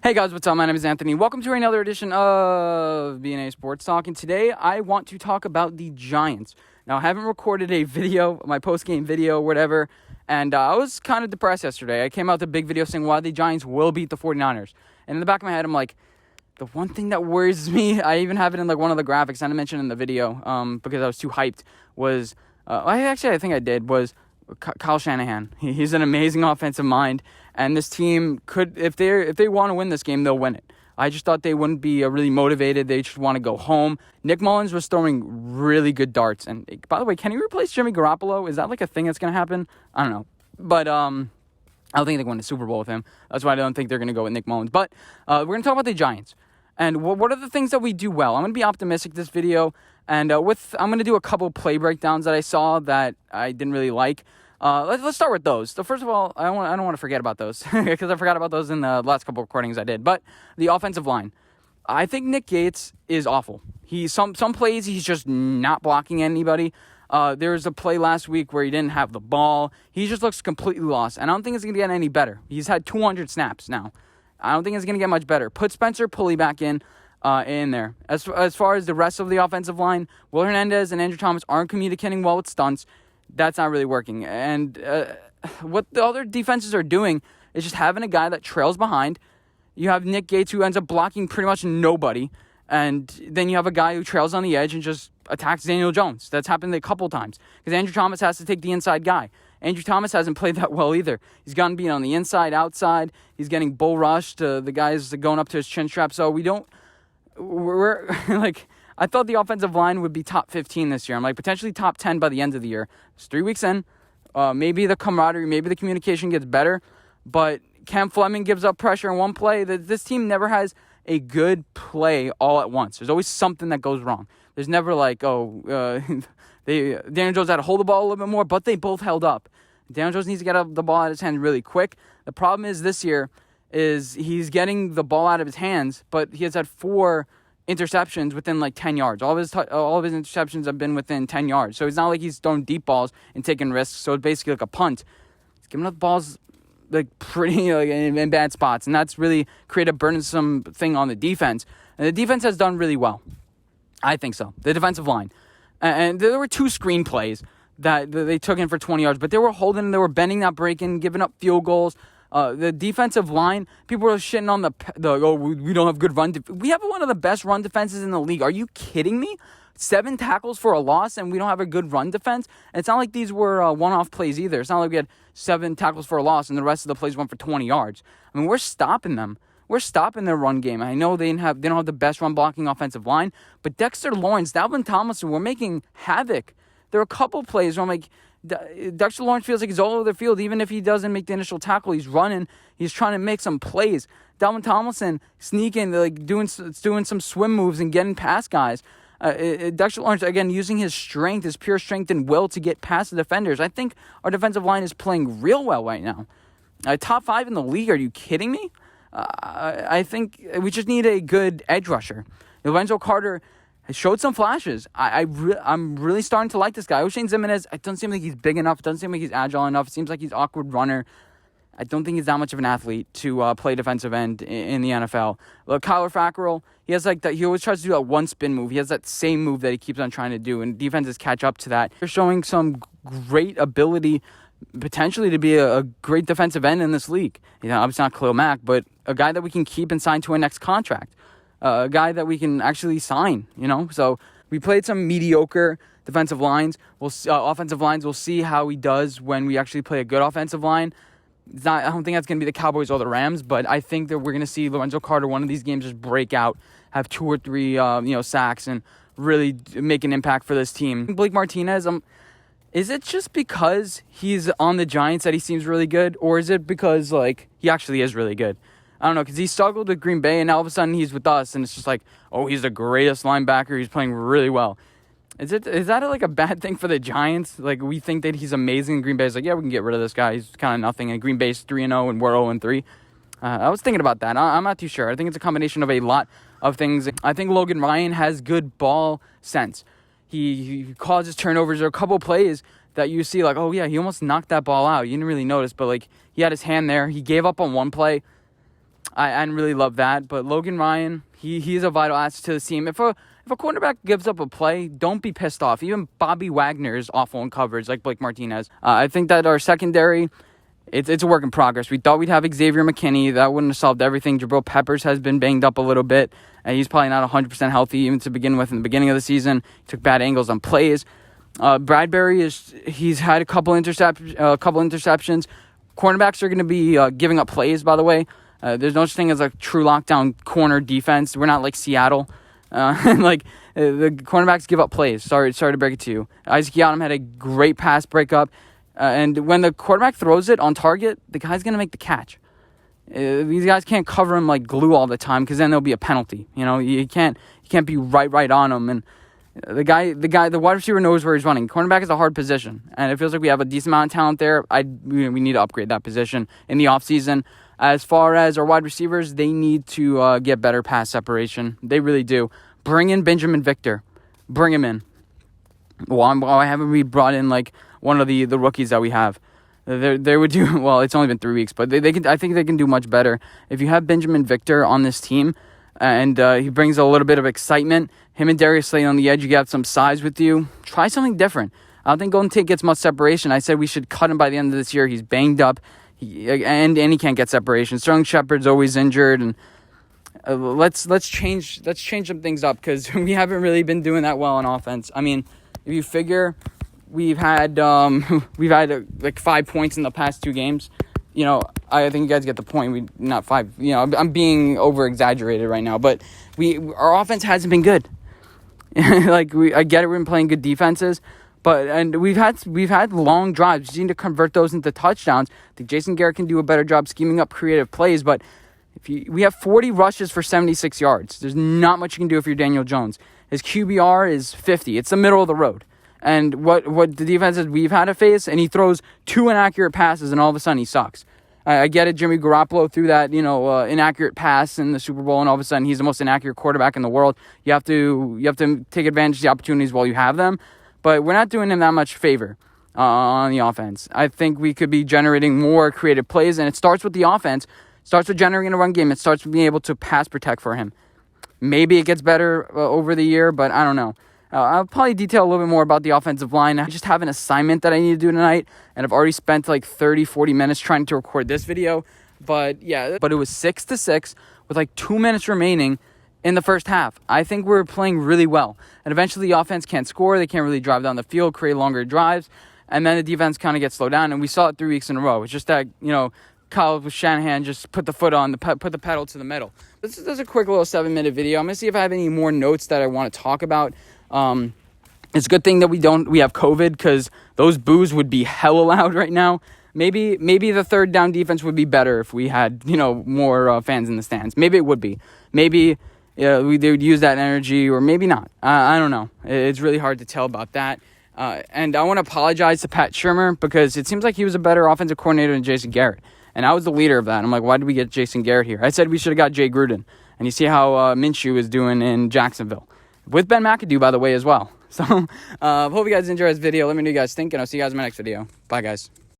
Hey guys, what's up? My name is Anthony. Welcome to another edition of B&A Sports Talk. And today I want to talk about the Giants. Now, I haven't recorded a video, my post-game video, whatever, and I was kind of depressed yesterday. I came out with a big video saying why the Giants will beat the 49ers. And in the back of my head, I'm like, the one thing that worries me, I even have it in like one of the graphics I didn't mention in the video because I was too hyped, was, I think I did, was Kyle Shanahan. He's an amazing offensive mind. And this team could, if they want to win this game, they'll win it. I just thought they wouldn't be really motivated. They just want to go home. Nick Mullins was throwing really good darts. And by the way, can he replace Jimmy Garoppolo? Is that like a thing that's going to happen? I don't know. But I don't think they can win the Super Bowl with him. That's why I don't think they're going to go with Nick Mullins. But we're going to talk about the Giants. And what are the things that we do well? I'm going to be optimistic this video. And I'm going to do a couple play breakdowns that I saw that I didn't really like. Let's start with those. So first of all, I don't want to forget about those because I forgot about those in the last couple recordings I did. But the offensive line, I think Nick Gates is awful. Some plays he's just not blocking anybody. There was a play last week where he didn't have the ball. He just looks completely lost, and I don't think it's going to get any better. He's had 200 snaps now. I don't think it's going to get much better. Put Spencer Pulley back in there. As far as the rest of the offensive line, Will Hernandez and Andrew Thomas aren't communicating well with stunts. That's not really working. And what the other defenses are doing is just having a guy that trails behind. You have Nick Gates, who ends up blocking pretty much nobody. And then you have a guy who trails on the edge and just attacks Daniel Jones. That's happened a couple times because Andrew Thomas has to take the inside guy. Andrew Thomas hasn't played that well either. He's gotten beat on the inside, outside. He's getting bull rushed. The guys going up to his chin strap. So we're like... I thought the offensive line would be top 15 this year. I'm like, potentially top 10 by the end of the year. It's 3 weeks in. Maybe the camaraderie, maybe the communication gets better. But Cam Fleming gives up pressure in one play. This team never has a good play all at once. There's always something that goes wrong. There's never like, Daniel Jones had to hold the ball a little bit more, but they both held up. Daniel Jones needs to get the ball out of his hand really quick. The problem is this year is he's getting the ball out of his hands, but he has had 4 interceptions within like 10 yards. All of his interceptions have been within 10 yards. So it's not like he's throwing deep balls and taking risks. So it's basically like a punt. He's giving up balls like pretty in bad spots, and that's really created a burdensome thing on the defense. And the defense has done really well. I think so. The defensive line. And there were 2 screenplays that they took in for 20 yards, but they were holding, they were bending, not breaking, giving up field goals. The defensive line, people are shitting on we don't have good run. We have one of the best run defenses in the league. Are you kidding me? 7 tackles for a loss, and we don't have a good run defense? And it's not like these were one-off plays either. It's not like we had 7 tackles for a loss, and the rest of the plays went for 20 yards. I mean, we're stopping them. We're stopping their run game. I know they don't have the best run-blocking offensive line, but Dexter Lawrence, Dalvin Tomlinson, we're making havoc. There are a couple plays where I'm like, Dexter Lawrence feels like he's all over the field. Even if he doesn't make the initial tackle, he's running. He's trying to make some plays. Dalvin Tomlinson sneaking, like doing some swim moves and getting past guys. Dexter Lawrence, again, using his strength, his pure strength and will to get past the defenders. I think our defensive line is playing real well right now. Top 5 in the league. Are you kidding me? I think we just need a good edge rusher. Lorenzo Carter has showed some flashes. I'm really starting to like this guy. O'Shane Ximines, it doesn't seem like he's big enough. It doesn't seem like he's agile enough. It seems like he's an awkward runner. I don't think he's that much of an athlete to play defensive end in the NFL. Look, Kyler Fackrell, he has like that. He always tries to do that one spin move. He has that same move that he keeps on trying to do, and defenses catch up to that. They're showing some great ability, potentially to be a great defensive end in this league. You know, obviously not Khalil Mack, but a guy that we can keep and sign to a next contract. A guy that we can actually sign, you know. So we played some mediocre defensive lines. Offensive lines. We'll see how he does when we actually play a good offensive line. I don't think that's going to be the Cowboys or the Rams, but I think that we're going to see Lorenzo Carter one of these games just break out, have 2 or 3 sacks, and really make an impact for this team. Blake Martinez, is it just because he's on the Giants that he seems really good, or is it because like he actually is really good? I don't know, because he struggled with Green Bay, and now all of a sudden he's with us, and it's just like, oh, he's the greatest linebacker. He's playing really well. Is that like a bad thing for the Giants? Like, we think that he's amazing, and Green Bay's like, yeah, we can get rid of this guy. He's kind of nothing, and Green Bay's 3-0, and we're 0-3. I was thinking about that. I'm not too sure. I think it's a combination of a lot of things. I think Logan Ryan has good ball sense. He causes turnovers. There are a couple plays that you see like, oh, yeah, he almost knocked that ball out. You didn't really notice, but like he had his hand there. He gave up on one play. I really love that. But Logan Ryan, he's a vital asset to the team. If a quarterback gives up a play, don't be pissed off. Even Bobby Wagner is awful in coverage, like Blake Martinez. I think that our secondary, it's a work in progress. We thought we'd have Xavier McKinney. That wouldn't have solved everything. Jabril Peppers has been banged up a little bit. He's probably not 100% healthy even to begin with in the beginning of the season. He took bad angles on plays. Bradbury, he's had a couple interceptions. Cornerbacks are going to be giving up plays, by the way. There's no such thing as a true lockdown corner defense. We're not like Seattle. The cornerbacks give up plays. Sorry to break it to you. Isaac Yiadom had a great pass breakup. And when the quarterback throws it on target, the guy's going to make the catch. These guys can't cover him like glue all the time because then there'll be a penalty. You can't be right on him. And the wide receiver knows where he's running. Cornerback is a hard position, and it feels like we have a decent amount of talent there. We need to upgrade that position in the offseason. As far as our wide receivers, they need to get better pass separation. They really do. Bring in Benjamin Victor. Bring him in. Why haven't we brought in like one of the rookies that we have? They would do well. It's only been 3 weeks, but they can. I think they can do much better if you have Benjamin Victor on this team, and he brings a little bit of excitement. Him and Darius Slay on the edge. You got some size with you. Try something different. I don't think Golden Tate gets much separation. I said we should cut him by the end of this year. He's banged up, and he can't get separation. Sterling Shepard's always injured, and let's change some things up because we haven't really been doing that well on offense. I mean, if you figure we've had like 5 points in the past 2 games. I think you guys get the point. We not 5. I'm being over exaggerated right now, but our offense hasn't been good. I get it. We've been playing good defenses, and we've had long drives. We just need to convert those into touchdowns. I think Jason Garrett can do a better job scheming up creative plays, but we have 40 rushes for 76 yards. There's not much you can do if you're Daniel Jones. His QBR is 50. It's the middle of the road. And what the defenses we've had to face, and he throws 2 inaccurate passes, and all of a sudden he sucks. I get it. Jimmy Garoppolo threw that inaccurate pass in the Super Bowl, and all of a sudden he's the most inaccurate quarterback in the world. You have to take advantage of the opportunities while you have them. But we're not doing him that much favor on the offense. I think we could be generating more creative plays, and it starts with the offense. It starts with generating a run game. It starts with being able to pass protect for him. Maybe it gets better over the year, but I don't know. I'll probably detail a little bit more about the offensive line. I just have an assignment that I need to do tonight, and I've already spent like 30-40 minutes trying to record this video. But it was 6-6 with like 2 minutes remaining in the first half. I think we're playing really well. And eventually the offense can't score. They can't really drive down the field, create longer drives. And then the defense kind of gets slowed down. And we saw it 3 weeks in a row. It's just that, Kyle Shanahan just put the pedal to the metal. This is a quick little 7-minute video. I'm going to see if I have any more notes that I want to talk about. It's a good thing that we have COVID because those boos would be hella loud right now. Maybe the third down defense would be better if we had, more fans in the stands. Maybe it would be. Maybe they would use that energy, or maybe not. I don't know. It's really hard to tell about that. And I want to apologize to Pat Shurmur because it seems like he was a better offensive coordinator than Jason Garrett. And I was the leader of that. I'm like, why did we get Jason Garrett here? I said we should have got Jay Gruden. And you see how Minshew is doing in Jacksonville. With Ben McAdoo, by the way, as well. So, hope you guys enjoy this video. Let me know what you guys think, and I'll see you guys in my next video. Bye, guys.